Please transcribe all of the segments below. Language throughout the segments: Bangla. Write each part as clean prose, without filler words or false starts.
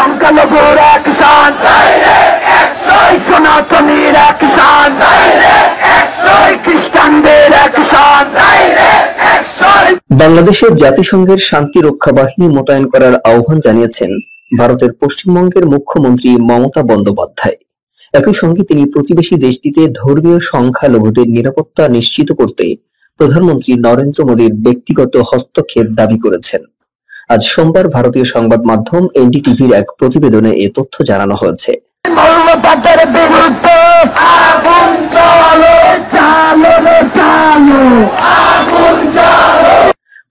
সংখ্যালঘুর এক শান, সনাতনীর এক শান, খ্রিস্টানদের এক শান। বাংলাদেশের জাতিসংঘের শান্তি রক্ষা বাহিনী মোতায়েন করার আহ্বান জানিয়েছেন ভারতের পশ্চিমবঙ্গের মুখ্যমন্ত্রী মমতা বন্দ্যোপাধ্যায়। একই সঙ্গে তিনি প্রতিবেশী দেশটিতে ধর্মীয় সংখ্যালঘুদের নিরাপত্তা নিশ্চিত করতে প্রধানমন্ত্রী নরেন্দ্র মোদীর ব্যক্তিগত হস্তক্ষেপ দাবি করেছেন। আজ সোমবার ভারতীয় সংবাদ মাধ্যম এনডিটিভির এক প্রতিবেদনে এ তথ্য জানানো হয়েছে। মৌলবাদের বিরুদ্ধে আগুন জ্বালো, জ্বালো, জ্বালো, আগুন জ্বালো।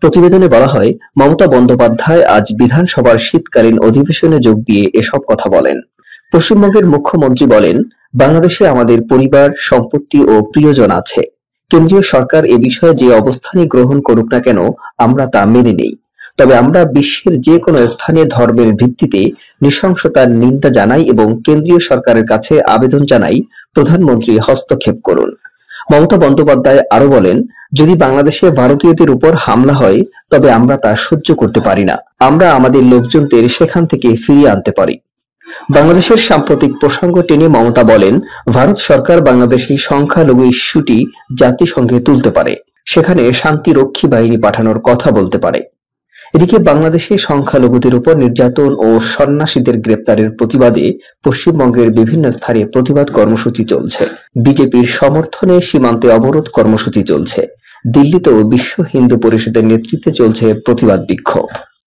প্রতিবেদনে বলা হয়, মমতা বন্দ্যোপাধ্যায় আজ বিধানসভার শীতকালীন অধিবেশনে যোগ দিয়ে এসব কথা বলেন। পশ্চিমবঙ্গের মুখ্যমন্ত্রী বলেন, বাংলাদেশে আমাদের পরিবার, সম্পত্তি ও প্রিয়জন আছে। কেন্দ্রীয় সরকার এ বিষয়ে যে অবস্থানই গ্রহণ করুক না কেন, আমরা তা মেনে নেই। তবে আমরা বিশ্বের যে কোনো স্থানে ধর্মের ভিত্তিতে নৃশংসতার নিন্দা জানাই এবং কেন্দ্রীয় সরকারের কাছে আবেদন জানাই, প্রধানমন্ত্রী হস্তক্ষেপ করুন। মমতা বন্দ্যোপাধ্যায় আরো বলেন, যদি বাংলাদেশে ভারতীয়দের উপর হামলা হয় তবে আমরা তা সহ্য করতে পারি না। আমরা আমাদের লোকজনদের সেখান থেকে ফিরিয়ে আনতে পারি। বাংলাদেশের সাম্প্রতিক প্রসঙ্গ টেনে মমতা বলেন, ভারত সরকার বাংলাদেশে সংখ্যালঘু ইস্যুটি জাতিসংঘে তুলতে পারে, সেখানে শান্তিরক্ষী বাহিনী পাঠানোর কথা বলতে পারে। এদিকে বাংলাদেশে সংখ্যালঘুদের উপর নির্যাতন ও সন্ন্যাসীদের গ্রেপ্তারের প্রতিবাদে পশ্চিমবঙ্গের বিভিন্ন স্থানে প্রতিবাদ কর্মসূচি চলছে। বিজেপির সমর্থনে সীমান্তে অবরোধ কর্মসূচি চলছে। দিল্লিতেও বিশ্ব হিন্দু পরিষদের নেতৃত্বে চলছে প্রতিবাদ বিক্ষোভ।